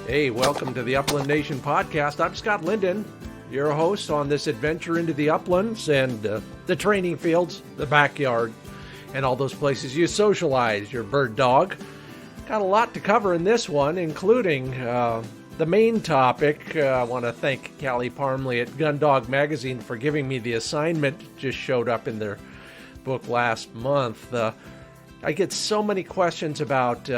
Hey, welcome to the Upland Nation podcast. I'm Scott Linden, your host on this adventure into the uplands and the training fields, the backyard, and all those places you socialize your bird dog. Got a lot to cover in this one, including the main topic. I want to thank Callie Parmley at Gun Dog Magazine for giving me the assignment. Just showed up in their book last month. I get so many questions about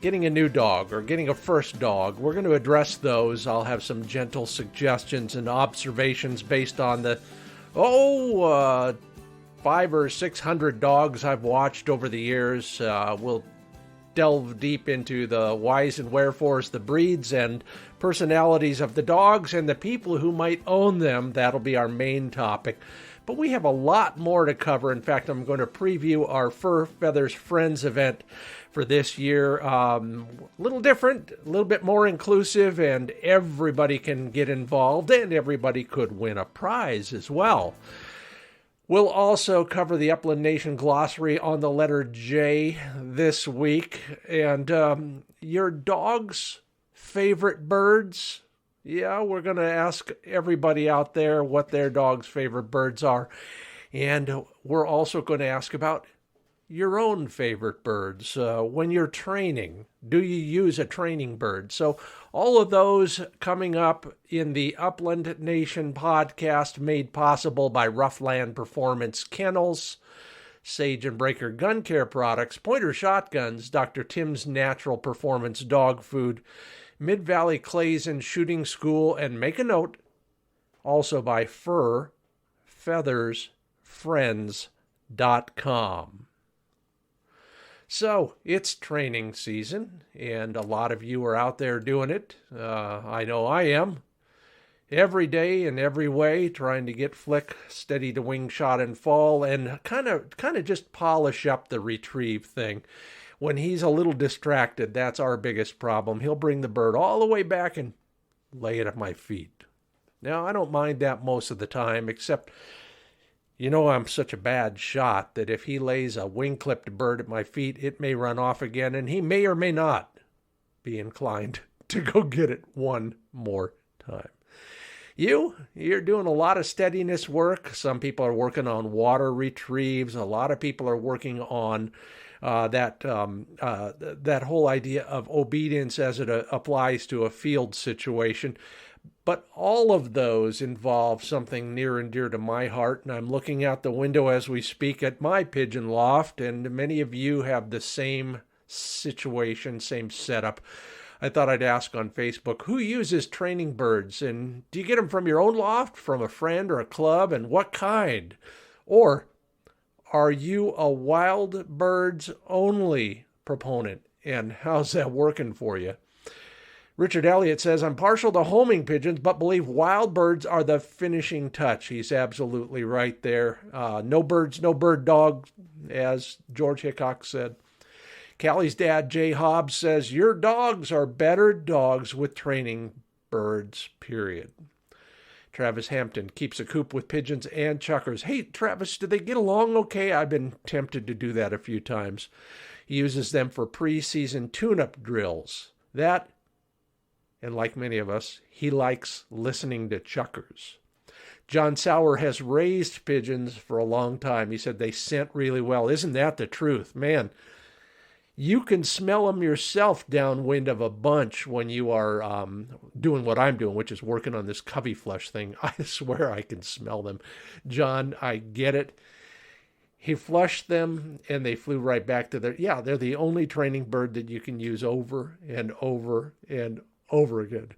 getting a new dog or getting a first dog. We're going to address those. I'll have some gentle suggestions and observations based on the 500 or 600 dogs I've watched over the years. We'll delve deep into the whys and wherefores, the breeds and personalities of the dogs and the people who might own them. That'll be our main topic. But we have a lot more to cover. In fact, I'm going to preview our Fur Feathers Friends event for this year. A little different, a little bit more inclusive, and everybody can get involved, and everybody could win a prize as well. We'll also cover the Upland Nation Glossary on the letter J this week. And your dog's favorite birds? Yeah, we're going to ask everybody out there what their dog's favorite birds are. And we're also going to ask about your own favorite birds. When you're training, do you use a training bird? So all of those coming up in the Upland Nation podcast, made possible by RuffLand Performance Kennels, Sage and Breaker Gun Care Products, Pointer Shotguns, Dr. Tim's Natural Performance Dog Food, Mid-Valley Clays and Shooting School, and make a note, also by FurFeathersFriends.com. So, it's training season, and a lot of you are out there doing it. I know I am. Every day in every way, trying to get Flick steady to wing shot and fall, and kind of just polish up the retrieve thing. When he's a little distracted, that's our biggest problem. He'll bring the bird all the way back and lay it at my feet. Now, I don't mind that most of the time, except, I'm such a bad shot that if he lays a wing-clipped bird at my feet, it may run off again, and he may or may not be inclined to go get it one more time. You're doing a lot of steadiness work. Some people are working on water retrieves. A lot of people are working on that whole idea of obedience as it applies to a field situation. But all of those involve something near and dear to my heart, and I'm looking out the window as we speak at my pigeon loft, and many of you have the same situation, same setup. I thought I'd ask on Facebook, who uses training birds, and do you get them from your own loft, from a friend or a club, and what kind? Or are you a wild birds only proponent, and how's that working for you? Richard Elliott says, I'm partial to homing pigeons, but believe wild birds are the finishing touch. He's absolutely right there. No birds, no bird dog, as George Hickok said. Callie's dad, Jay Hobbs, says, your dogs are better dogs with training birds, period. Travis Hampton keeps a coop with pigeons and chuckers. Hey, Travis, do they get along okay? I've been tempted to do that a few times. He uses them for preseason tune-up drills. That, and like many of us, he likes listening to chuckers. John Sauer has raised pigeons for a long time. He said they scent really well. Isn't that the truth? Man, you can smell them yourself downwind of a bunch when you are doing what I'm doing, which is working on this covey flush thing. I swear I can smell them. John, I get it. He flushed them, and they flew right back to they're the only training bird that you can use over and over and over again.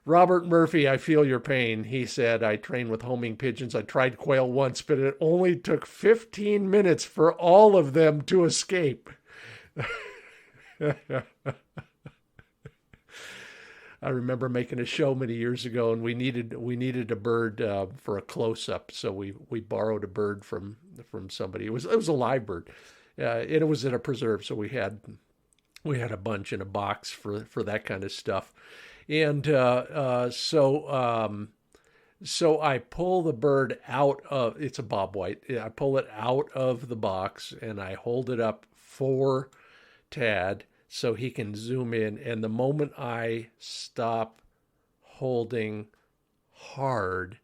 Robert Murphy, I feel your pain. He said, I train with homing pigeons. I tried quail once, but it only took 15 minutes for all of them to escape. I remember making a show many years ago, and we needed a bird for a close-up, so we borrowed a bird from somebody. It was a live bird, and it was in a preserve, so we had a bunch in a box for that kind of stuff, and so I pull the bird out of, it's a bobwhite. I pull it out of the box and I hold it up for Tad so he can zoom in. And the moment I stop holding hard,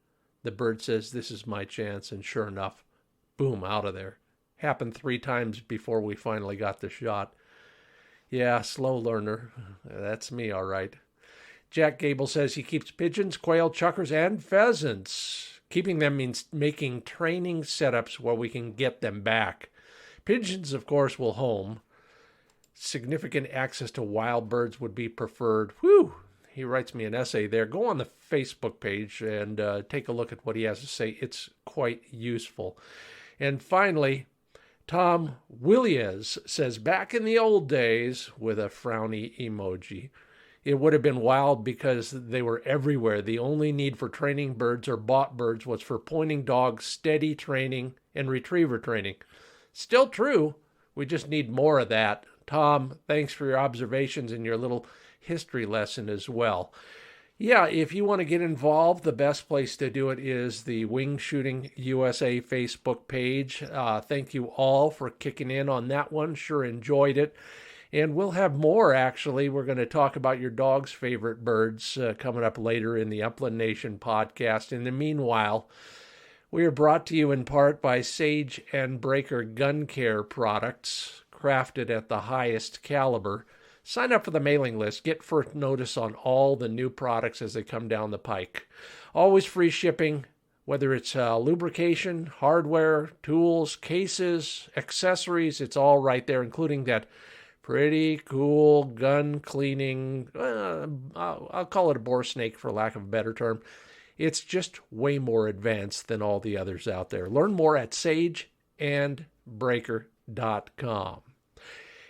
the bird says, "This is my chance." And sure enough, boom, out of there. Happened 3 times before we finally got the shot. Yeah, slow learner. That's me, all right. Jack Gable says he keeps pigeons, quail, chukars, and pheasants. Keeping them means making training setups where we can get them back. Pigeons, of course, will home. Significant access to wild birds would be preferred. Whew! He writes me an essay there. Go on the Facebook page and take a look at what he has to say. It's quite useful. And finally, Tom Williams says, back in the old days, with a frowny emoji, it would have been wild because they were everywhere. The only need for training birds or bought birds was for pointing dogs, steady training, and retriever training. Still true. We just need more of that. Tom, thanks for your observations and your little history lesson as well. Yeah, if you want to get involved, the best place to do it is the Wing Shooting USA Facebook page. Thank you all for kicking in on that one. Sure enjoyed it. And we'll have more, actually. We're going to talk about your dog's favorite birds coming up later in the Upland Nation podcast. In the meanwhile, we are brought to you in part by Sage and Breaker Gun Care products, crafted at the highest caliber. Sign up for the mailing list. Get first notice on all the new products as they come down the pike. Always free shipping, whether it's lubrication, hardware, tools, cases, accessories. It's all right there, including that pretty cool gun cleaning. I'll call it a bore snake for lack of a better term. It's just way more advanced than all the others out there. Learn more at sageandbreaker.com.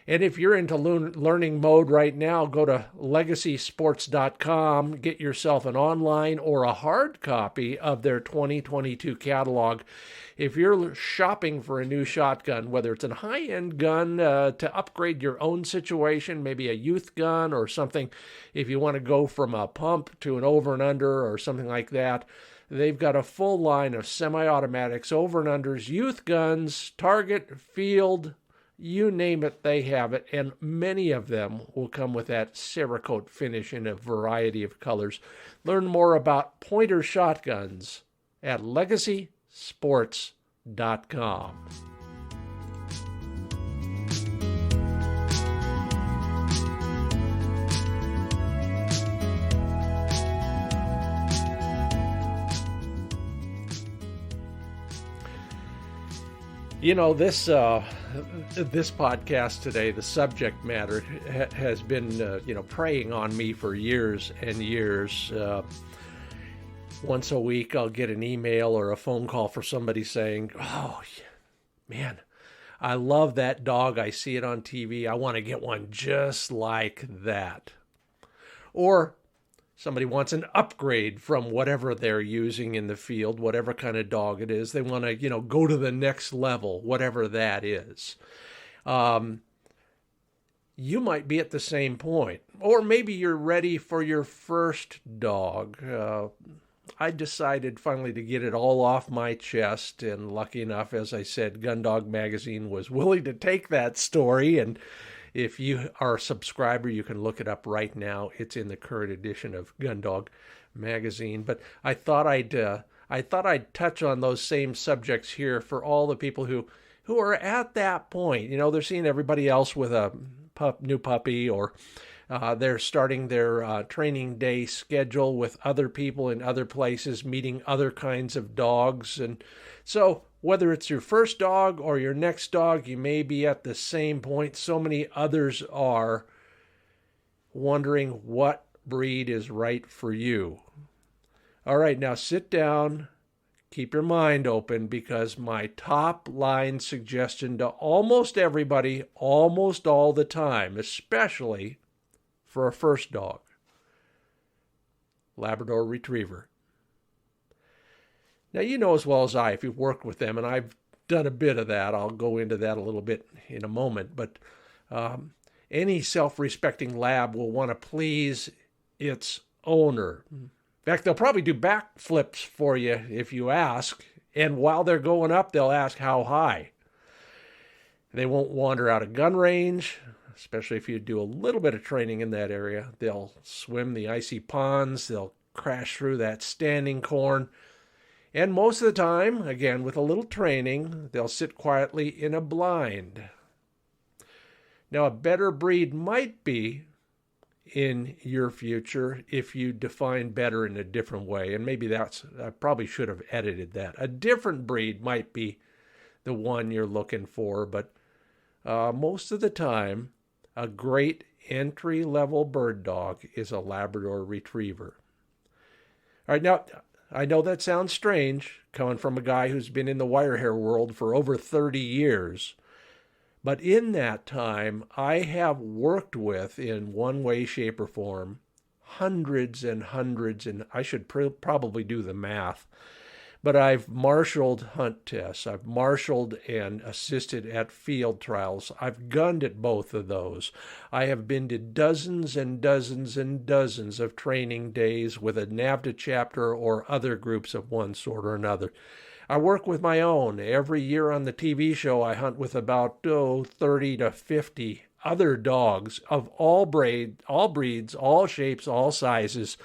And if you're into learning mode right now, go to legacysports.com, get yourself an online or a hard copy of their 2022 catalog. If you're shopping for a new shotgun, whether it's a high-end gun to upgrade your own situation, maybe a youth gun or something, if you want to go from a pump to an over and under or something like that, they've got a full line of semi-automatics, over and unders, youth guns, target, field, you name it, they have it, and many of them will come with that Cerakote finish in a variety of colors. Learn more about pointer shotguns at legacysports.com. You know, this podcast today, the subject matter has been, preying on me for years and years. Once a week, I'll get an email or a phone call for somebody saying, "Oh, man, I love that dog. I see it on TV. I want to get one just like that." Or somebody wants an upgrade from whatever they're using in the field, whatever kind of dog it is. They want to, go to the next level, whatever that is. You might be at the same point. Or maybe you're ready for your first dog. I decided finally to get it all off my chest. And lucky enough, as I said, Gundog Magazine was willing to take that story. And if you are a subscriber, you can look it up right now. It's in the current edition of Gundog Magazine. But I thought I'd touch on those same subjects here for all the people who are at that point. They're seeing everybody else with a new puppy, or they're starting their training day schedule with other people in other places, meeting other kinds of dogs. And so whether it's your first dog or your next dog, you may be at the same point. So many others are wondering what breed is right for you. All right, now sit down, keep your mind open, because my top line suggestion to almost everybody, almost all the time, especially for a first dog, Labrador Retriever. Now, you know as well as I, if you've worked with them, and I've done a bit of that, I'll go into that a little bit in a moment, but any self-respecting lab will want to please its owner. In fact, they'll probably do backflips for you if you ask, and while they're going up, they'll ask how high. They won't wander out of gun range. especially if you do a little bit of training in that area. They'll swim the icy ponds, they'll crash through that standing corn, and most of the time, again, with a little training, they'll sit quietly in a blind. Now, a better breed might be in your future if you define better in a different way. And maybe I probably should have edited that. A different breed might be the one you're looking for, but most of the time, a great entry-level bird dog is a Labrador Retriever. All right, now, I know that sounds strange, coming from a guy who's been in the wire hair world for over 30 years. But in that time, I have worked with, in one way, shape, or form, hundreds and hundreds, and I should probably do the math, but I've marshaled hunt tests. I've marshaled and assisted at field trials. I've gunned at both of those. I have been to dozens and dozens and dozens of training days with a NAVTA chapter or other groups of one sort or another. I work with my own. Every year on the TV show, I hunt with about 30 to 50 other dogs of all breeds, all shapes, all sizes.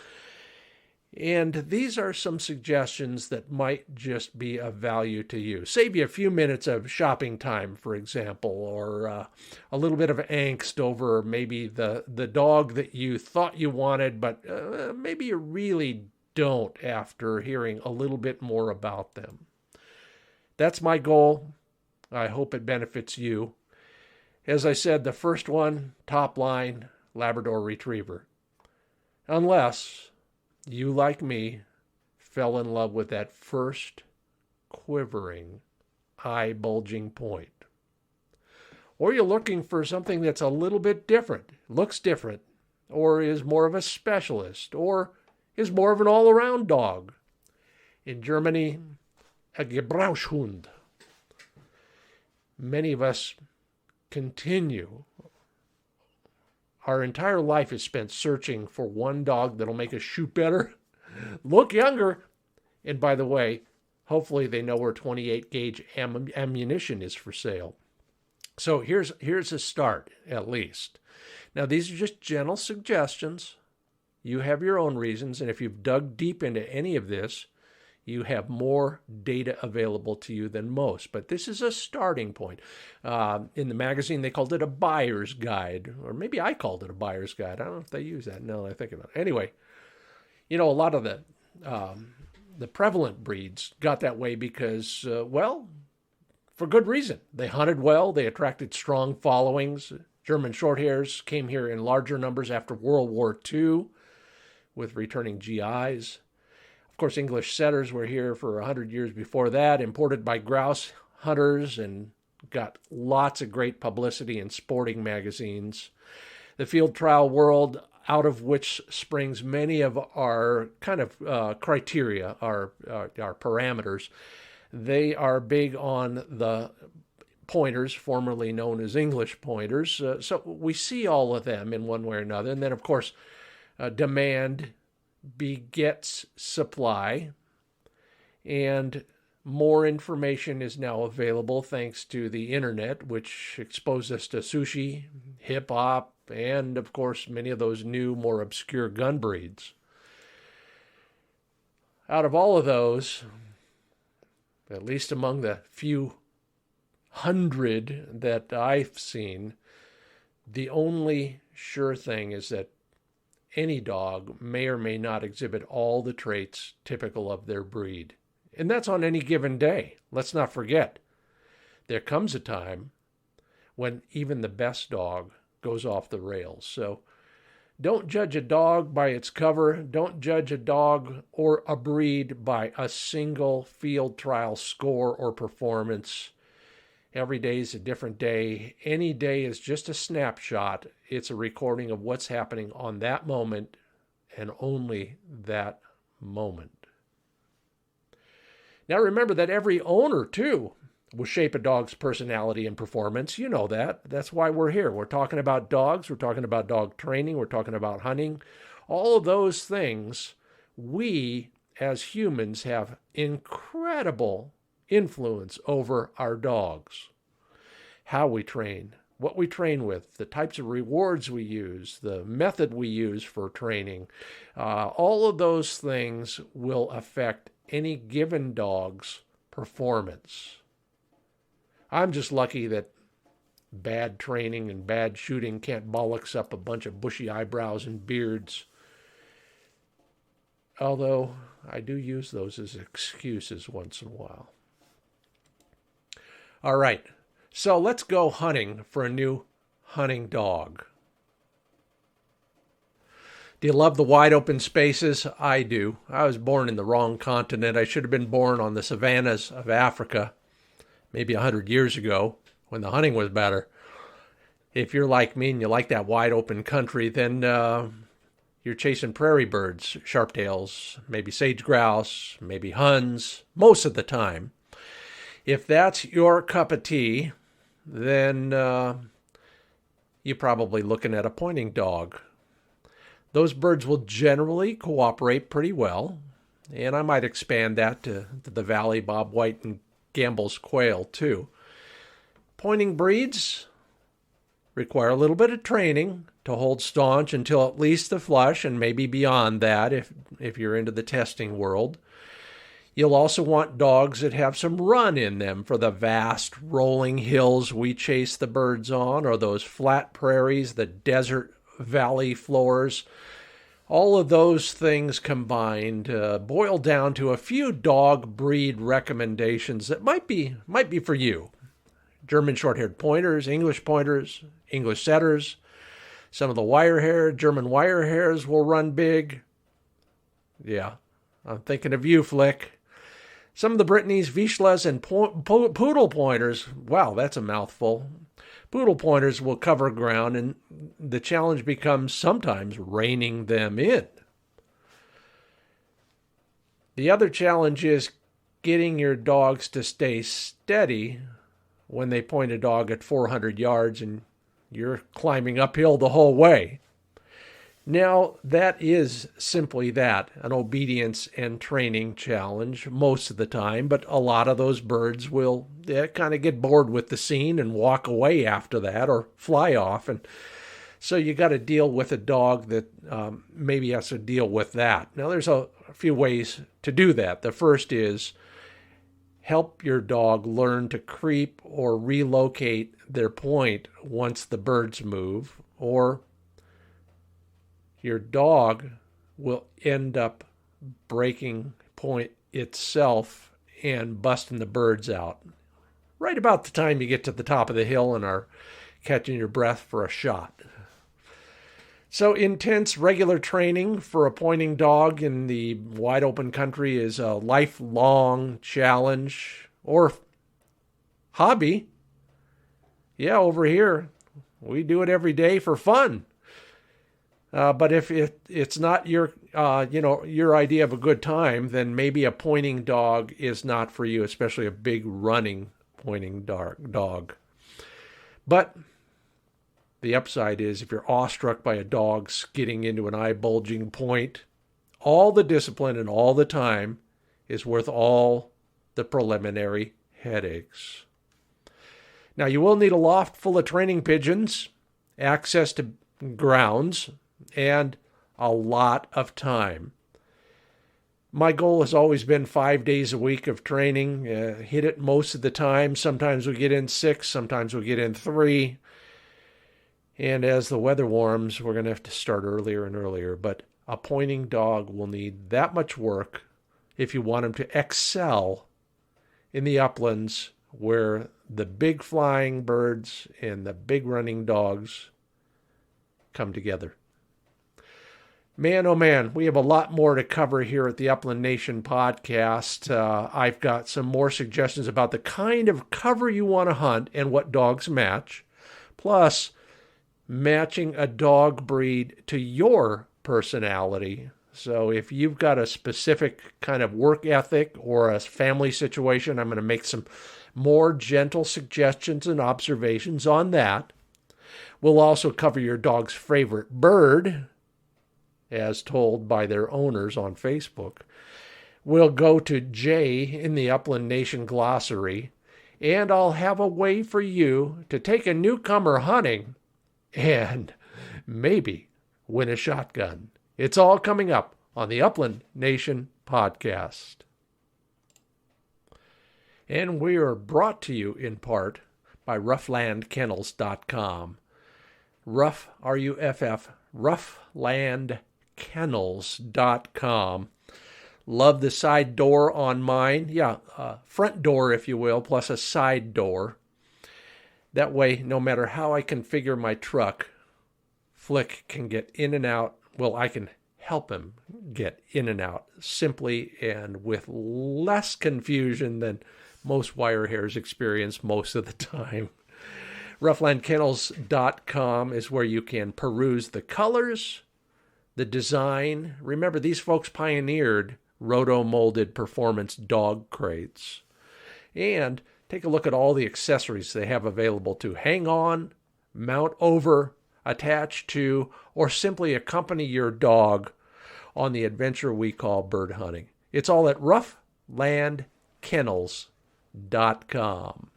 And these are some suggestions that might just be of value to you. Save you a few minutes of shopping time, for example, or a little bit of angst over maybe the dog that you thought you wanted, but maybe you really don't after hearing a little bit more about them. That's my goal. I hope it benefits you. As I said, the first one, top line, Labrador Retriever. Unless you, like me, fell in love with that first quivering, eye-bulging point. Or you're looking for something that's a little bit different, looks different, or is more of a specialist, or is more of an all-around dog. In Germany, a Gebrauchshund. Many of us continue. Our entire life is spent searching for one dog that'll make us shoot better, look younger, and by the way, hopefully they know where 28 gauge ammunition is for sale. So here's a start, at least. Now, these are just gentle suggestions. You have your own reasons, and if you've dug deep into any of this, you have more data available to you than most. But this is a starting point. In the magazine, they called it a buyer's guide, or maybe I called it a buyer's guide. I don't know if they use that now that I think about it. Anyway, a lot of the prevalent breeds got that way because, for good reason. They hunted well. They attracted strong followings. German Shorthairs came here in larger numbers after World War II with returning GIs. Of course, English setters were here for 100 years before that, imported by grouse hunters, and got lots of great publicity in sporting magazines. The field trial world, out of which springs many of our kind of criteria, our parameters, they are big on the pointers, formerly known as English pointers. So we see all of them in one way or another. And then, of course, demand begets supply, and more information is now available thanks to the internet, which exposed us to sushi, hip-hop, and, of course, many of those new, more obscure gun breeds. Out of all of those, at least among the few hundred that I've seen, the only sure thing is that any dog may or may not exhibit all the traits typical of their breed. And that's on any given day. Let's not forget, there comes a time when even the best dog goes off the rails. So don't judge a dog by its cover. Don't judge a dog or a breed by a single field trial score or performance. Every day is a different day. Any day is just a snapshot. It's a recording of what's happening on that moment and only that moment. Now remember that every owner, too, will shape a dog's personality and performance. You know that. That's why we're here. We're talking about dogs. We're talking about dog training. We're talking about hunting. All of those things, we as humans have incredible influence over our dogs. How we train, what we train with, the types of rewards we use, the method we use for training, all of those things will affect any given dog's performance. I'm just lucky that bad training and bad shooting can't bollocks up a bunch of bushy eyebrows and beards. Although I do use those as excuses once in a while. All right, so let's go hunting for a new hunting dog. Do you love the wide open spaces? I do. I was born in the wrong continent. I should have been born on the savannas of Africa maybe 100 years ago when the hunting was better. If you're like me and you like that wide open country, then you're chasing prairie birds, sharptails, maybe sage grouse, maybe huns, most of the time. If that's your cup of tea, then you're probably looking at a pointing dog. Those birds will generally cooperate pretty well, and I might expand that to the Valley bobwhite and Gambel's quail too. Pointing breeds require a little bit of training to hold staunch until at least the flush, and maybe beyond that if you're into the testing world. You'll also want dogs that have some run in them for the vast rolling hills we chase the birds on, or those flat prairies, the desert valley floors. All of those things combined boil down to a few dog breed recommendations that might be for you. German short-haired pointers, English setters. Some of the German wire hairs will run big. Yeah, I'm thinking of you, Flick. Some of the Brittany's, Vizslas, and poodle pointers. Wow, that's a mouthful. Poodle pointers will cover ground, and the challenge becomes sometimes reining them in. The other challenge is getting your dogs to stay steady when they point a dog at 400 yards and you're climbing uphill the whole way. Now, that is simply that, an obedience and training challenge most of the time, but a lot of those birds will kind of get bored with the scene and walk away after that or fly off. And so you got to deal with a dog that maybe has to deal with that. Now, there's a few ways to do that. The first is help your dog learn to creep or relocate their point once the birds move, or your dog will end up breaking point itself and busting the birds out right about the time you get to the top of the hill and are catching your breath for a shot. So intense regular training for a pointing dog in the wide open country is a lifelong challenge or hobby. Yeah, over here we do it every day for fun. But if it's not your idea of a good time, then maybe a pointing dog is not for you, especially a big running pointing dog. But the upside is if you're awestruck by a dog skidding into an eye-bulging point, all the discipline and all the time is worth all the preliminary headaches. Now, you will need a loft full of training pigeons, access to grounds, and a lot of time. My goal has always been 5 days a week of training. Hit it most of the time. Sometimes we get in 6, sometimes we get in 3. And as the weather warms, we're going to have to start earlier and earlier. But a pointing dog will need that much work if you want him to excel in the uplands where the big flying birds and the big running dogs come together. Man, oh man, we have a lot more to cover here at the Upland Nation podcast. I've got some more suggestions about the kind of cover you want to hunt and what dogs match, plus matching a dog breed to your personality. So if you've got a specific kind of work ethic or a family situation, I'm going to make some more gentle suggestions and observations on that. We'll also cover your dog's favorite bird, as told by their owners on Facebook. We'll go to Jay in the Upland Nation Glossary and I'll have a way for you to take a newcomer hunting and maybe win a shotgun. It's all coming up on the Upland Nation podcast. And we are brought to you in part by RuffLandKennels.com. Ruff, R-U-F-F, RuffLandKennels.com. Love the side door on mine. Front door, if you will, plus a side door. That way, no matter how I configure my truck, Flick can get in and out. Well, I can help him get in and out simply and with less confusion than most wire hairs experience most of the time. RuffLandKennels.com is where you can peruse the colors, the design. Remember, these folks pioneered roto-molded performance dog crates. And take a look at all the accessories they have available to hang on, mount over, attach to, or simply accompany your dog on the adventure we call bird hunting. It's all at RuffLandKennels.com.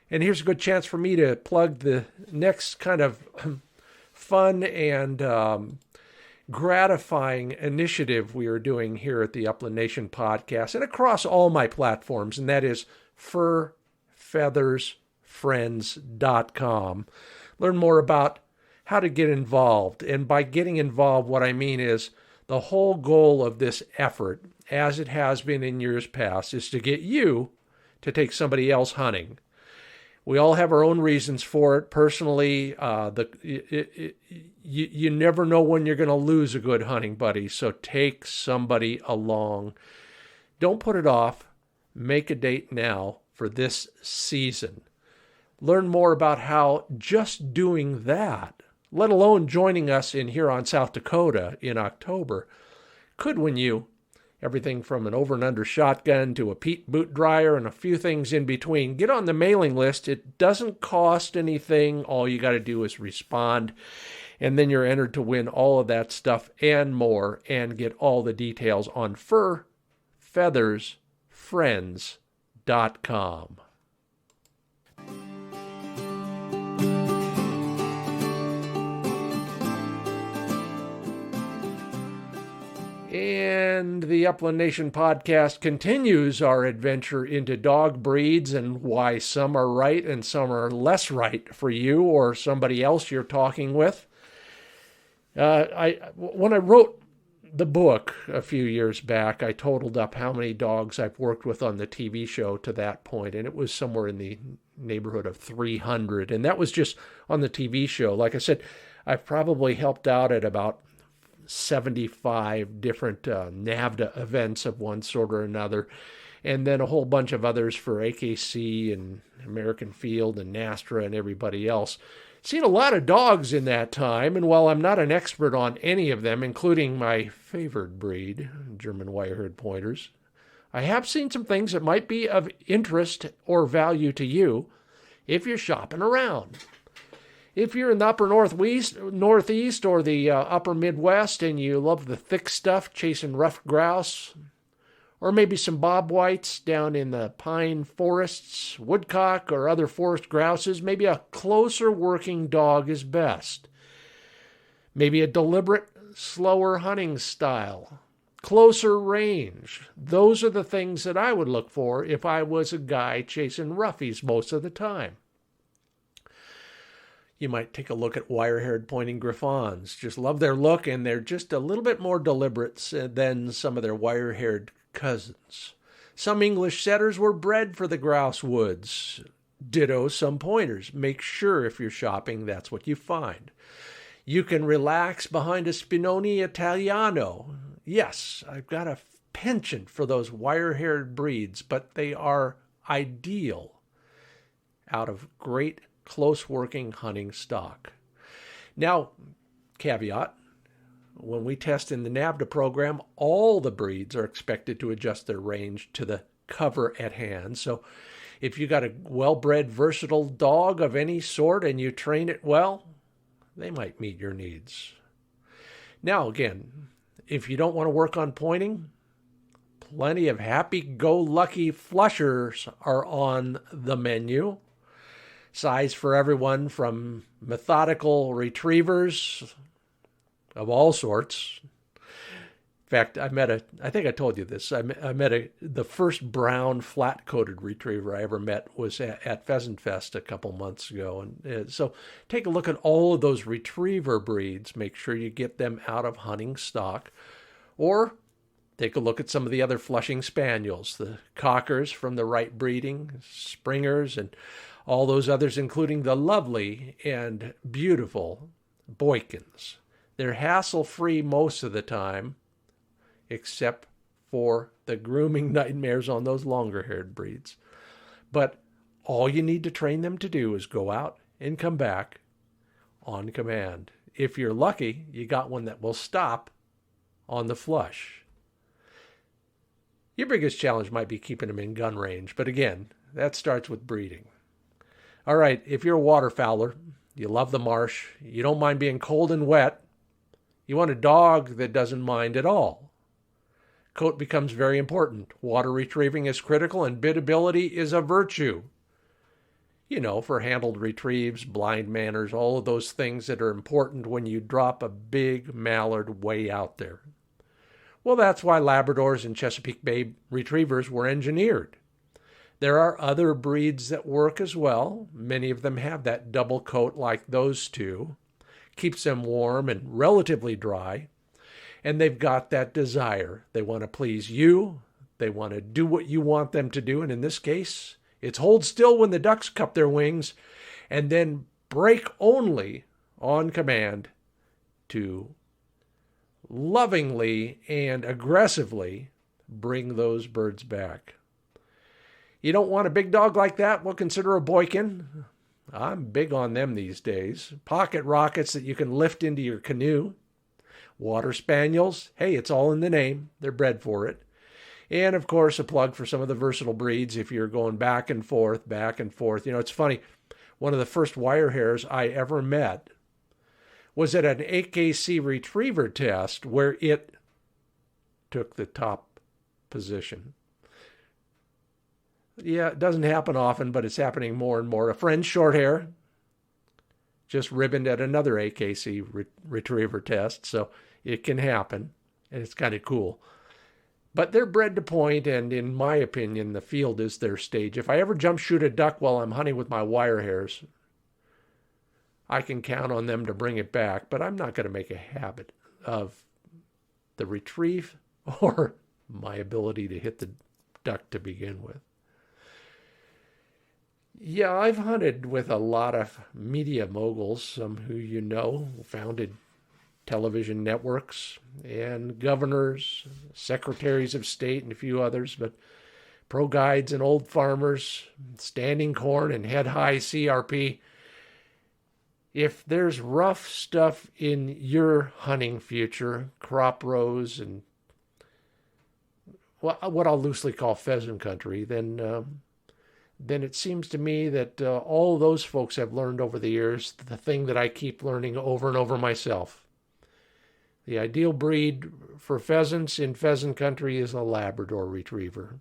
And here's a good chance for me to plug the next kind of fun and gratifying initiative we are doing here at the Upland Nation podcast and across all my platforms, and that is furfeathersfriends.com. Learn more about how to get involved. And by getting involved, what I mean is the whole goal of this effort, as it has been in years past, is to get you to take somebody else hunting. We all have our own reasons for it. Personally, you never know when you're going to lose a good hunting buddy, so take somebody along. Don't put it off. Make a date now for this season. Learn more about how just doing that, let alone joining us in Huron, South Dakota in October, could win you everything from an over and under shotgun to a peat boot dryer and a few things in between. Get on the mailing list. It doesn't cost anything. All you got to do is respond, and then you're entered to win all of that stuff and more, and get all the details on furfeathersfriends.com. And the Upland Nation podcast continues our adventure into dog breeds and why some are right and some are less right for you or somebody else you're talking with. When I wrote the book a few years back, I totaled up how many dogs I've worked with on the TV show to that point, and it was somewhere in the neighborhood of 300. And that was just on the TV show. Like I said, I've probably helped out at about 75 different NAVDA events of one sort or another, and then a whole bunch of others for AKC and American Field and NASTRA and everybody else. Seen a lot of dogs in that time, and while I'm not an expert on any of them, including my favored breed, German wire-haired pointers, I have seen some things that might be of interest or value to you if you're shopping around. If you're in the upper northeast or the upper Midwest and you love the thick stuff, chasing rough grouse, or maybe some bobwhites down in the pine forests, woodcock, or other forest grouses, maybe a closer working dog is best. Maybe a deliberate, slower hunting style, closer range. Those are the things that I would look for if I was a guy chasing roughies most of the time. You might take a look at wire-haired pointing Griffons. Just love their look, and they're just a little bit more deliberate than some of their wire-haired cousins. Some English setters were bred for the grouse woods. Ditto some pointers. Make sure if you're shopping that's what you find. You can relax behind a Spinoni Italiano. Yes, I've got a penchant for those wire-haired breeds, but they are ideal out of great close-working hunting stock. Now, caveat, when we test in the NAVDA program, all the breeds are expected to adjust their range to the cover at hand. So if you got a well-bred, versatile dog of any sort and you train it well, they might meet your needs. Now, again, if you don't want to work on pointing, Plenty of happy-go-lucky flushers are on the menu. Size for everyone from methodical retrievers of all sorts. In fact, I think I told you this, the first brown flat-coated retriever I ever met was at Pheasant Fest a couple months ago. And so take a look at all of those retriever breeds. Make sure you get them out of hunting stock. Or take a look at some of the other Flushing Spaniels, the Cockers from the right breeding, Springers, and all those others, including the lovely and beautiful Boykins. They're hassle-free most of the time, except for the grooming nightmares on those longer-haired breeds. But all you need to train them to do is go out and come back on command. If you're lucky, you got one that will stop on the flush. Your biggest challenge might be keeping them in gun range, but again, that starts with breeding. All right, if you're a waterfowler, you love the marsh, you don't mind being cold and wet, you want a dog that doesn't mind at all. Coat becomes very important. Water retrieving is critical, and biddability is a virtue. You know, for handled retrieves, blind manners, all of those things that are important when you drop a big mallard way out there. Well, that's why Labradors and Chesapeake Bay retrievers were engineered. There are other breeds that work as well. Many of them have that double coat like those two. Keeps them warm and relatively dry. And they've got that desire. They want to please you. They want to do what you want them to do. And in this case, it's hold still when the ducks cup their wings and then break only on command to lovingly and aggressively bring those birds back. You don't want a big dog like that? Well, consider a Boykin. I'm big on them these days. Pocket rockets that you can lift into your canoe. Water Spaniels, hey, it's all in the name. They're bred for it. And, of course, a plug for some of the versatile breeds if you're going back and forth, back and forth. You know, it's funny. One of the first wire hairs I ever met was at an AKC retriever test where it took the top position. Yeah, it doesn't happen often, but it's happening more and more. A friend's short hair just ribboned at another AKC retriever test, so it can happen, and it's kind of cool. But they're bred to point, and in my opinion, the field is their stage. If I ever jump shoot a duck while I'm hunting with my wire hairs, I can count on them to bring it back, but I'm not going to make a habit of the retrieve or my ability to hit the duck to begin with. Yeah, I've hunted with a lot of media moguls, some who you know, founded television networks, and governors, secretaries of state, and a few others, but pro guides and old farmers, standing corn and head-high CRP. If there's rough stuff in your hunting future, crop rows and what I'll loosely call pheasant country, then it seems to me that all those folks have learned over the years the thing that I keep learning over and over myself. The ideal breed for pheasants in pheasant country is a Labrador retriever.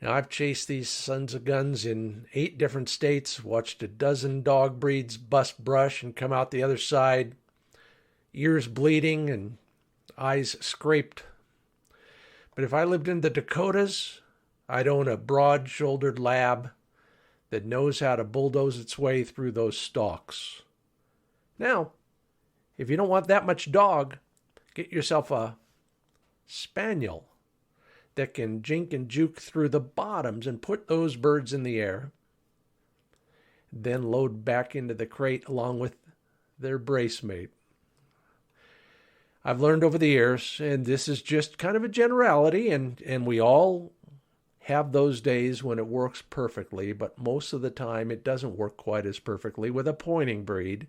Now, I've chased these sons of guns in 8 different states, watched a dozen dog breeds bust brush and come out the other side, ears bleeding and eyes scraped. But if I lived in the Dakotas, I'd own a broad-shouldered lab that knows how to bulldoze its way through those stalks. Now, if you don't want that much dog, get yourself a spaniel that can jink and juke through the bottoms and put those birds in the air, then load back into the crate along with their brace mate. I've learned over the years, and this is just kind of a generality, and we all have those days when it works perfectly, but most of the time it doesn't work quite as perfectly with a pointing breed.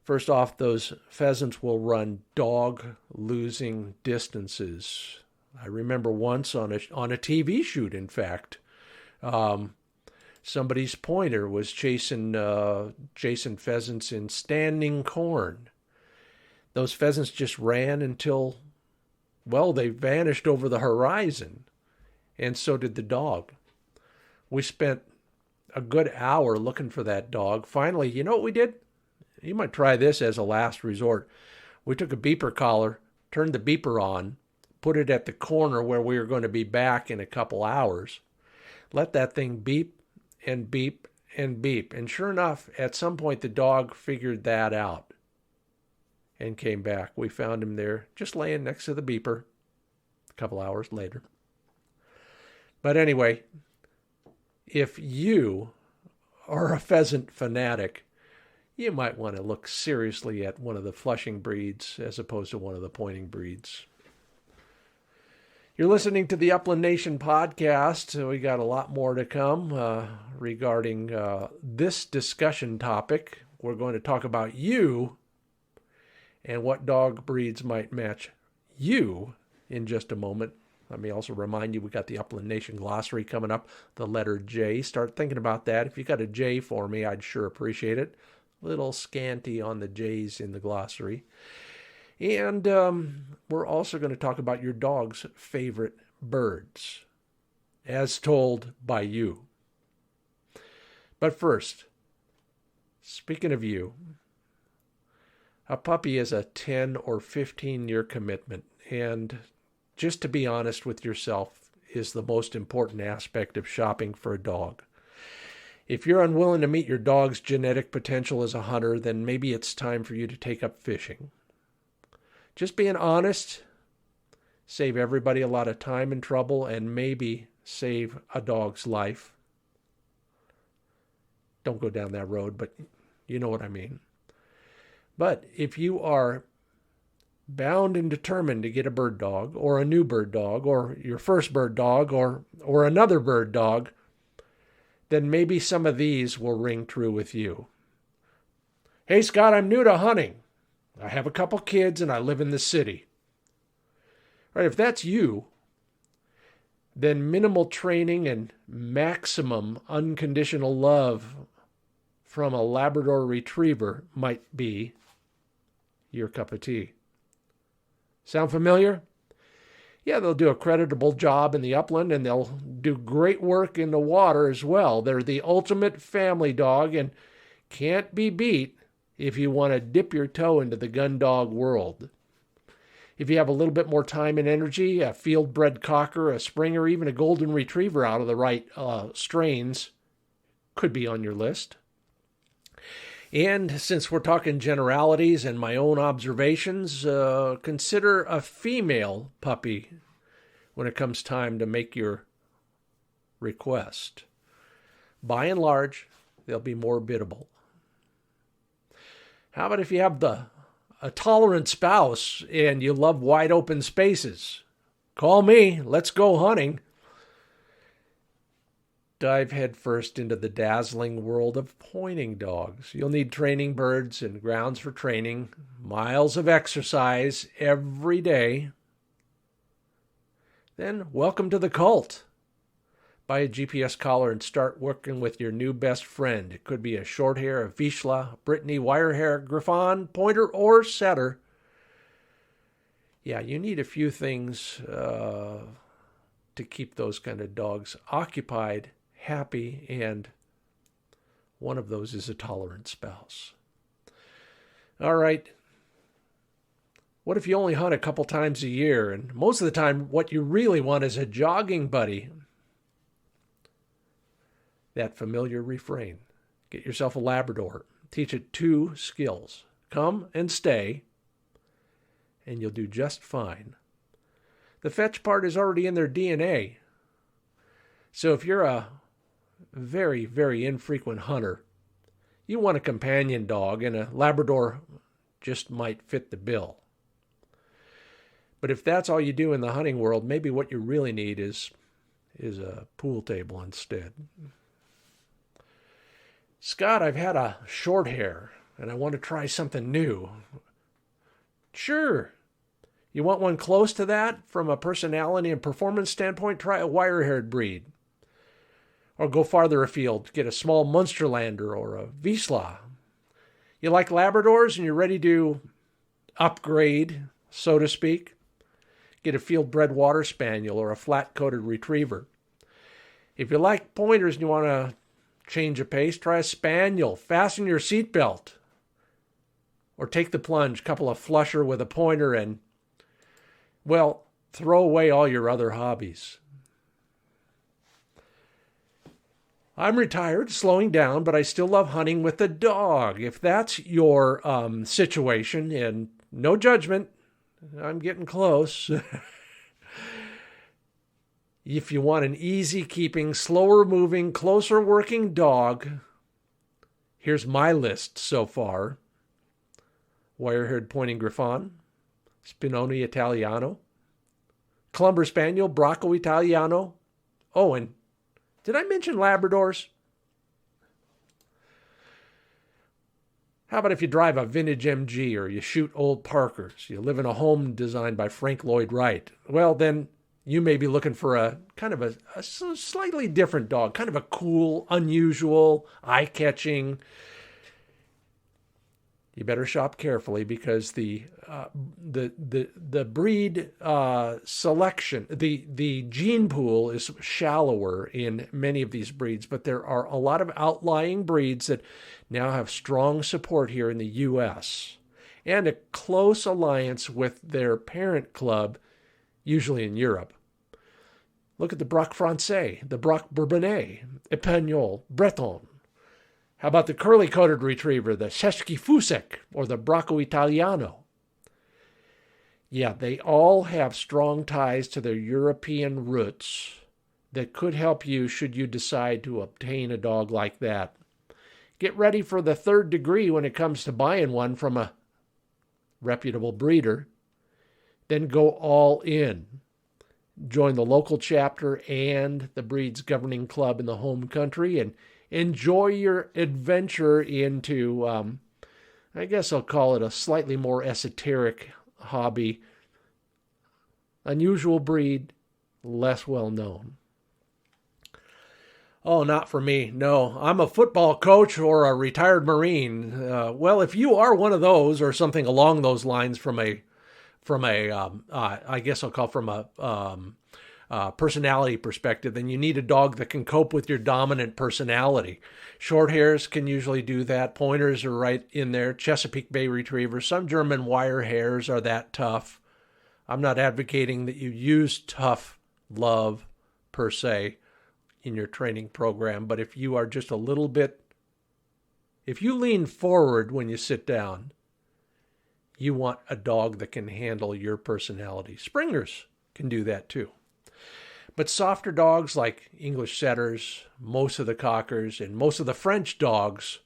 First off, those pheasants will run dog-losing distances. I remember once on a TV shoot, in fact, somebody's pointer was chasing pheasants in standing corn. Those pheasants just ran until Well, they vanished over the horizon, and so did the dog. We spent a good hour looking for that dog. Finally, you know what we did? You might try this as a last resort. We took a beeper collar, turned the beeper on, put it at the corner where we were going to be back in a couple hours, let that thing beep and beep and beep. And sure enough, at some point, the dog figured that out and came back. We found him there, just laying next to the beeper a couple hours later. But anyway, if you are a pheasant fanatic, you might want to look seriously at one of the flushing breeds as opposed to one of the pointing breeds. You're listening to the Upland Nation podcast. We got a lot more to come regarding this discussion topic. We're going to talk about you and what dog breeds might match you in just a moment. Let me also remind you, we got the Upland Nation Glossary coming up, the letter J. Start thinking about that. If you got a J for me, I'd sure appreciate it. A little scanty on the J's in the glossary. And we're also going to talk about your dog's favorite birds, as told by you. But first, speaking of you, a puppy is a 10 or 15-year commitment, and just to be honest with yourself is the most important aspect of shopping for a dog. If you're unwilling to meet your dog's genetic potential as a hunter, then maybe it's time for you to take up fishing. Just being honest, save everybody a lot of time and trouble, and maybe save a dog's life. Don't go down that road, but you know what I mean. But if you are bound and determined to get a bird dog, or a new bird dog, or your first bird dog, or another bird dog, then maybe some of these will ring true with you. Hey, Scott, I'm new to hunting. I have a couple kids and I live in the city. All right, if that's you, then minimal training and maximum unconditional love from a Labrador Retriever might be your cup of tea. Sound familiar? Yeah, they'll do a creditable job in the upland, and they'll do great work in the water as well. They're the ultimate family dog and can't be beat if you want to dip your toe into the gun dog world. If you have a little bit more time and energy, a field-bred cocker, a springer, even a golden retriever out of the right strains could be on your list. And since we're talking generalities and my own observations, consider a female puppy when it comes time to make your request. By and large, they'll be more biddable. How about if you have a tolerant spouse and you love wide open spaces? Call me. Let's go hunting. Dive headfirst into the dazzling world of pointing dogs. You'll need training birds and grounds for training, miles of exercise every day. Then welcome to the cult. Buy a GPS collar and start working with your new best friend. It could be a short hair, a Vizsla, Brittany, wire hair, Griffon, pointer, or setter. Yeah, you need a few things to keep those kind of dogs occupied, happy, and one of those is a tolerant spouse. All right. What if you only hunt a couple times a year, and most of the time what you really want is a jogging buddy? That familiar refrain. Get yourself a Labrador. Teach it 2 skills. Come and stay, and you'll do just fine. The fetch part is already in their DNA. So if you're a very, very infrequent hunter, you want a companion dog, and a Labrador just might fit the bill. But if that's all you do in the hunting world, maybe what you really need is a pool table instead. Scott, I've had a short hair, and I want to try something new. Sure. You want one close to that from a personality and performance standpoint? Try a wire-haired breed. Or go farther afield, get a small Munsterlander or a Vizsla. You like Labradors and you're ready to upgrade, so to speak? get a field-bred water spaniel or a flat-coated retriever. If you like pointers and you want to change of pace, try a spaniel. Fasten your seatbelt. Or take the plunge, couple a flusher with a pointer and, well, throw away all your other hobbies. I'm retired, slowing down, but I still love hunting with the dog. If that's your situation, and no judgment, I'm getting close. If you want an easy-keeping, slower-moving, closer-working dog, here's my list so far. Wire-haired Pointing Griffon, Spinone Italiano, Clumber Spaniel, Bracco Italiano. Oh, and did I mention Labradors? How about if you drive a vintage MG or you shoot old Parkers? You live in a home designed by Frank Lloyd Wright. Well, then you may be looking for a kind of a slightly different dog, kind of a cool, unusual, eye-catching. You better shop carefully because the breed selection, the gene pool is shallower in many of these breeds, but there are a lot of outlying breeds that now have strong support here in the U.S. and a close alliance with their parent club, usually in Europe. Look at the Braque Français, the Braque Bourbonnais, Espagnol, Breton. How about the curly-coated retriever, the Czesky Fusek, or the Bracco Italiano? Yeah, they all have strong ties to their European roots that could help you should you decide to obtain a dog like that. Get ready for the third degree when it comes to buying one from a reputable breeder. Then go all in. Join the local chapter and the breed's governing club in the home country and enjoy your adventure into, I guess I'll call it a slightly more esoteric hobby. Unusual breed, less well known. Oh, not for me. No, I'm a football coach or a retired Marine. Well, if you are one of those or something along those lines from a I guess I'll call from a personality perspective, then you need a dog that can cope with your dominant personality. Short hairs can usually do that. Pointers are right in there. Chesapeake Bay Retrievers. Some German wire hairs are that tough. I'm not advocating that you use tough love per se in your training program, but if you are just a little bit, if you lean forward when you sit down, you want a dog that can handle your personality. Springers can do that too. But softer dogs like English setters, most of the cockers, and most of the French dogs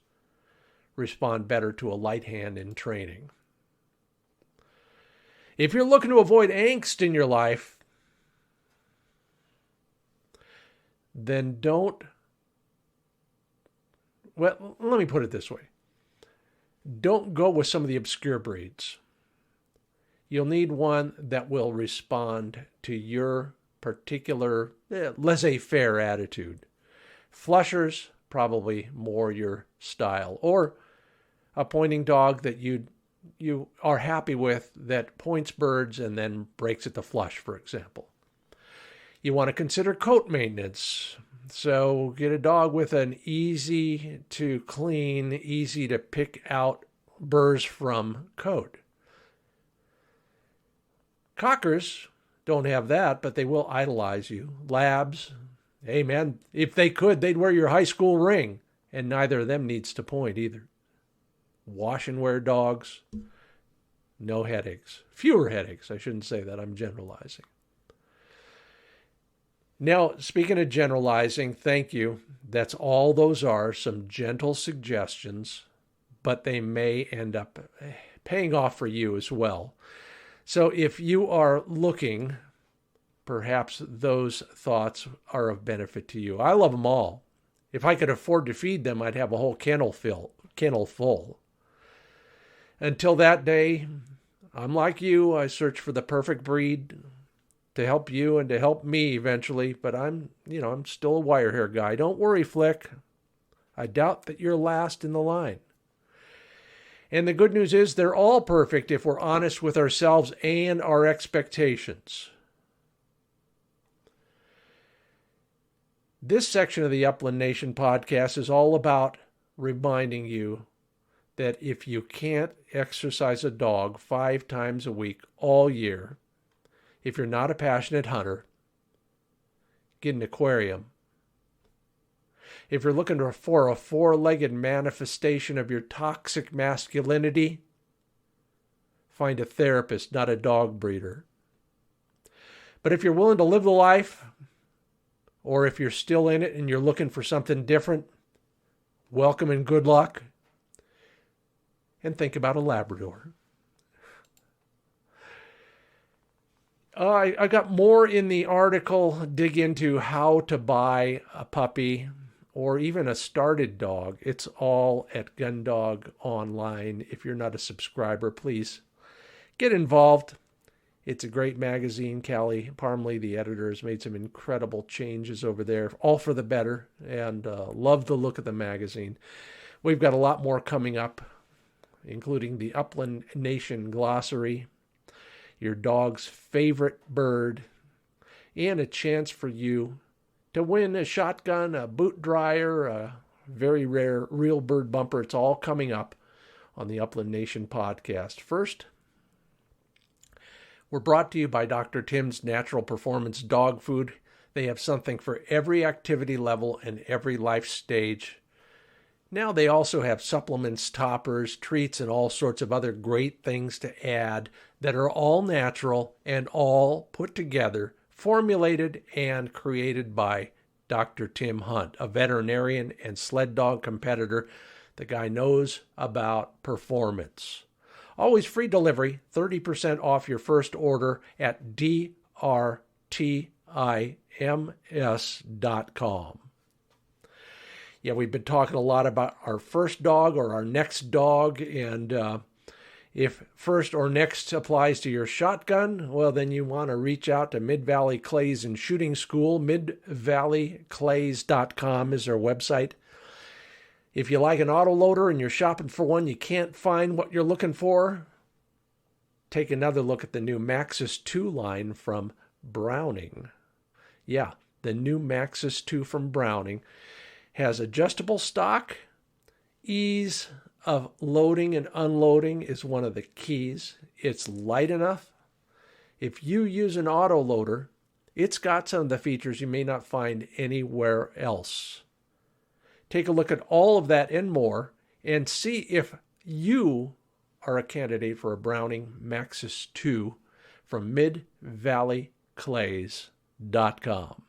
respond better to a light hand in training. If you're looking to avoid angst in your life, then let me put it this way. Don't go with some of the obscure breeds. You'll need one that will respond to your particular laissez-faire attitude. Flushers, probably more your style. Or a pointing dog that you are happy with that points birds and then breaks at the flush, for example. You want to consider coat maintenance. So get a dog with an easy to clean, easy to pick out burrs from coat. Cockers don't have that, but they will idolize you. Labs, hey man, if they could, they'd wear your high school ring, and neither of them needs to point either. Wash and wear dogs, no headaches. Fewer headaches, I shouldn't say that, I'm generalizing. Now, speaking of generalizing, thank you. That's all those are, some gentle suggestions, but they may end up paying off for you as well. So if you are looking, perhaps those thoughts are of benefit to you. I love them all. If I could afford to feed them, I'd have a whole kennel full. Until that day, I'm like you. I search for the perfect breed to help you and to help me eventually, but I'm still a wire hair guy. Don't worry, Flick. I doubt that you're last in the line. And the good news is they're all perfect if we're honest with ourselves and our expectations. This section of the Upland Nation podcast is all about reminding you that if you can't exercise a dog 5 times a week all year, if you're not a passionate hunter, get an aquarium. If you're looking for a 4-legged manifestation of your toxic masculinity, find a therapist, not a dog breeder. But if you're willing to live the life, or if you're still in it and you're looking for something different, welcome and good luck. And think about a Labrador. I got more in the article, dig into how to buy a puppy or even a started dog. It's all at Gundog Online. If you're not a subscriber, please get involved. It's a great magazine. Callie Parmley, the editor, has made some incredible changes over there, all for the better, and love the look of the magazine. We've got a lot more coming up, including the Upland Nation Glossary, your dog's favorite bird, and a chance for you to win a shotgun, a boot dryer, a very rare real bird bumper. It's all coming up on the Upland Nation podcast. First, we're brought to you by Dr. Tim's Natural Performance Dog Food. They have something for every activity level and every life stage. Now they also have supplements, toppers, treats, and all sorts of other great things to add that are all natural and all put together, formulated and created by Dr. Tim Hunt, a veterinarian and sled dog competitor. The guy knows about performance. Always free delivery, 30% off your first order at drtims.com. Yeah, we've been talking a lot about our first dog or our next dog, and if first or next applies to your shotgun, well, then you want to reach out to Mid-Valley Clays and Shooting School. midvalleyclays.com is their website. If you like an autoloader and you're shopping for one, you can't find what you're looking for, take another look at the new Maxxis 2 line from Browning. Yeah, the new Maxxis 2 from Browning has adjustable stock. Ease of loading and unloading is one of the keys. It's light enough. If you use an autoloader, it's got some of the features you may not find anywhere else. Take a look at all of that and more and see if you are a candidate for a Browning Maxxis 2 from midvalleyclays.com.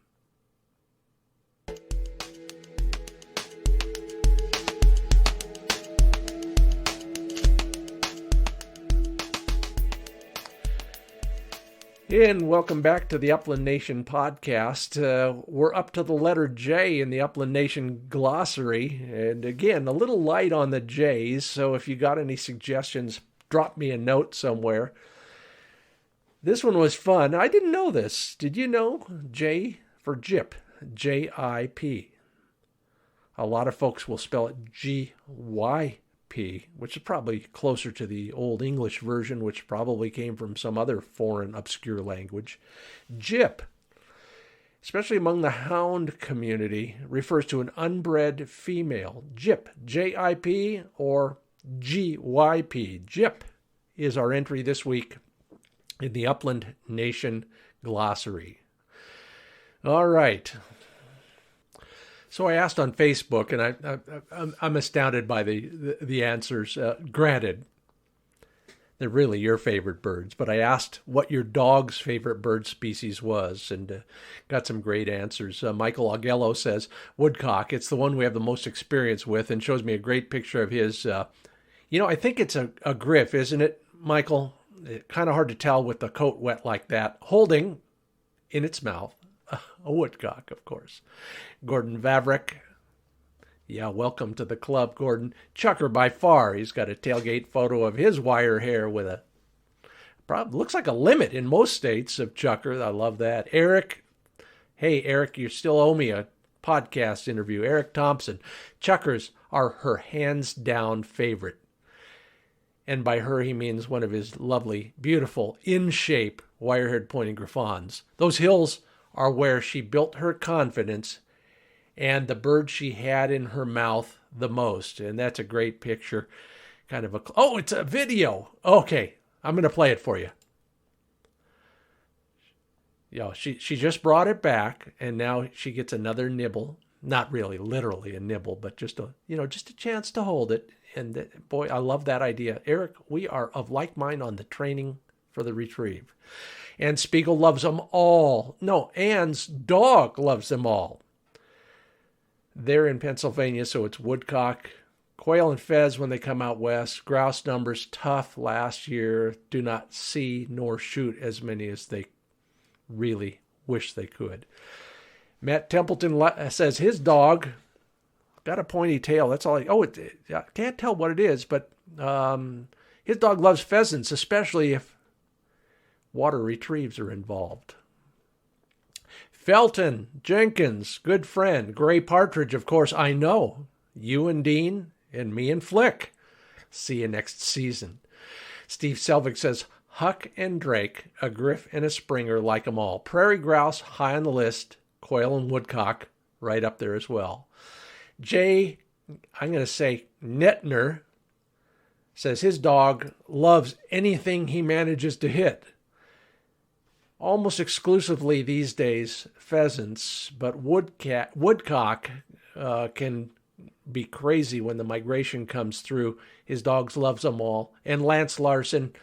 And welcome back to the Upland Nation podcast. We're up to the letter J in the Upland Nation Glossary. And again, a little light on the J's, so if you got any suggestions, drop me a note somewhere. This one was fun. I didn't know this. Did you know? J for Jip, J-I-P. A lot of folks will spell it G-Y-P, which is probably closer to the Old English version, which probably came from some other foreign obscure language. Jip, especially among the hound community, refers to an unbred female. Jip, J-I-P or G-Y-P. Jip is our entry this week in the Upland Nation Glossary. All right. So I asked on Facebook, and I'm astounded by the answers. Granted, they're really your favorite birds, but I asked what your dog's favorite bird species was, and got some great answers. Michael Augello says, woodcock. It's the one we have the most experience with, and shows me a great picture of his. I think it's a griff, isn't it, Michael? Kind of hard to tell with the coat wet like that. Holding in its mouth a woodcock, of course. Gordon Vavrick. Yeah, welcome to the club, Gordon. Chucker by far. He's got a tailgate photo of his wire hair with looks like a limit in most states of Chucker. I love that. Eric. Hey, Eric, you still owe me a podcast interview. Eric Thompson. Chuckers are her hands down favorite. And by her, he means one of his lovely, beautiful, in-shape, wire-haired pointing griffons. Those hills are where she built her confidence and the bird she had in her mouth the most. And that's a great picture. Kind of oh, it's a video. Okay, I'm going to play it for you. Yeah, she just brought it back, and now she gets another nibble. Not really, literally a nibble, but just a chance to hold it. And boy, I love that idea. Eric, we are of like mind on the training for the retrieve. And Spiegel loves them all. No, Anne's dog loves them all. They're in Pennsylvania, so it's woodcock, quail, and fez when they come out west. Grouse numbers tough last year. Do not see nor shoot as many as they really wish they could. Matt Templeton says his dog got a pointy tail. That's all. I can't tell what it is, but his dog loves pheasants, especially if water retrieves are involved. Felton Jenkins, good friend. Gray Partridge, of course, I know. You and Dean, and me and Flick. See you next season. Steve Selvig says, Huck and Drake, a griff and a springer, like 'em all. Prairie grouse, high on the list. Quail and woodcock, right up there as well. Jay, I'm going to say Netner, says his dog loves anything he manages to hit. Almost exclusively these days, pheasants, but woodcock can be crazy when the migration comes through. His dogs loves them all. And Lance Larson,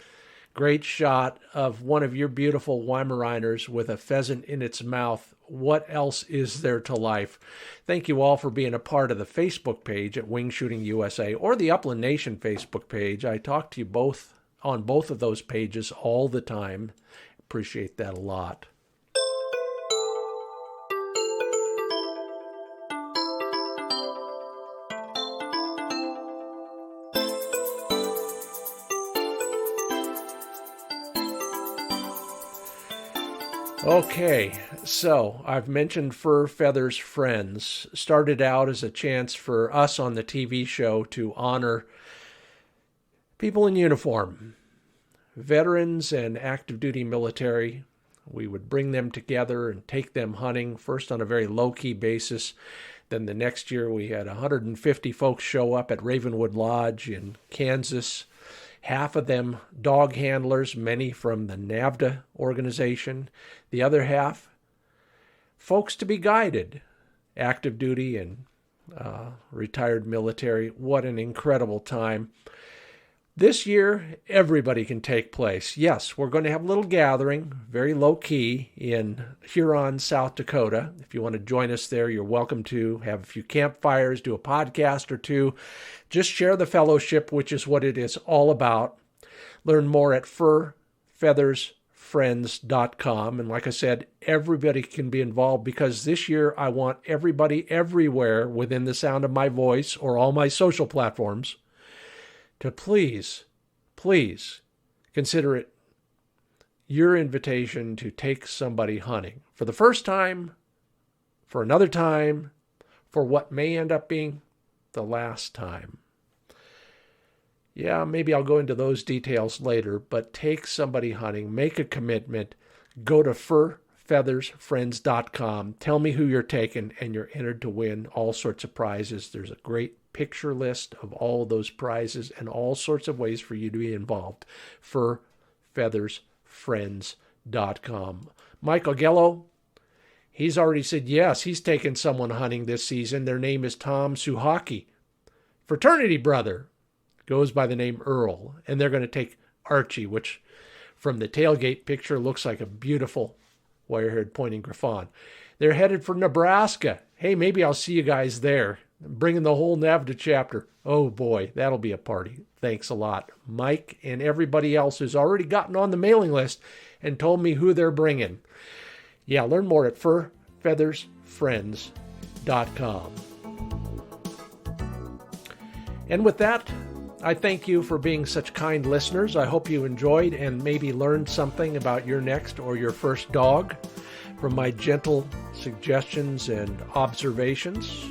great shot of one of your beautiful Weimaraners with a pheasant in its mouth. What else is there to life? Thank you all for being a part of the Facebook page at Wing Shooting USA or the Upland Nation Facebook page. I talk to you both on both of those pages all the time. Appreciate that a lot. Okay, so I've mentioned Fur Feathers Friends. Started out as a chance for us on the TV show to honor people in uniform, veterans and active duty military. We would bring them together and take them hunting, first on a very low-key basis. Then the next year we had 150 folks show up at Ravenwood Lodge in Kansas. Half of them dog handlers, many from the NAVDA organization. The other half, folks to be guided, active duty and retired military. What an incredible time. This year, everybody can take place. Yes, we're going to have a little gathering, very low-key, in Huron, South Dakota. If you want to join us there, you're welcome to. Have a few campfires, do a podcast or two. Just share the fellowship, which is what it is all about. Learn more at furfeathersfriends.com. And like I said, everybody can be involved because this year I want everybody everywhere within the sound of my voice or all my social platforms to please consider it your invitation to take somebody hunting for the first time, for another time, for what may end up being the last time. Yeah, maybe I'll go into those details later, but take somebody hunting, make a commitment, go to furfeathersfriends.com, tell me who you're taking, and you're entered to win all sorts of prizes. There's a great picture list of all those prizes and all sorts of ways for you to be involved. furfeathersfriends.com. Mike Augello, he's already said yes, he's taken someone hunting this season. Their name is Tom Suhaki. Fraternity brother goes by the name Earl, and they're going to take Archie, which from the tailgate picture looks like a beautiful wire-haired pointing griffon. They're headed for Nebraska. Hey, maybe I'll see you guys there. Bringing the whole NAVDA chapter. Oh boy, that'll be a party. Thanks a lot. Mike and everybody else who's already gotten on the mailing list and told me who they're bringing. Yeah, learn more at furfeathersfriends.com. And with that, I thank you for being such kind listeners. I hope you enjoyed and maybe learned something about your next or your first dog from my gentle suggestions and observations.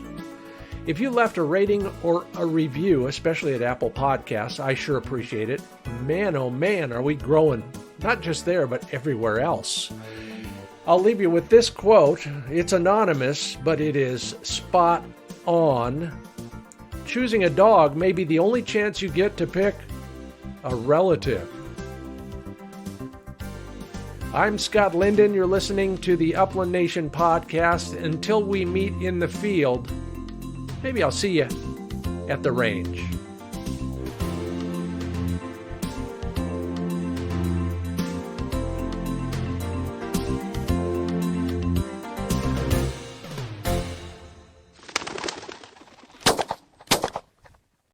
If you left a rating or a review, especially at Apple Podcasts, I sure appreciate it. Man, oh man, are we growing, not just there, but everywhere else. I'll leave you with this quote. It's anonymous, but it is spot on. Choosing a dog may be the only chance you get to pick a relative. I'm Scott Linden. You're listening to the Upland Nation podcast. Until we meet in the field, maybe I'll see you at the range.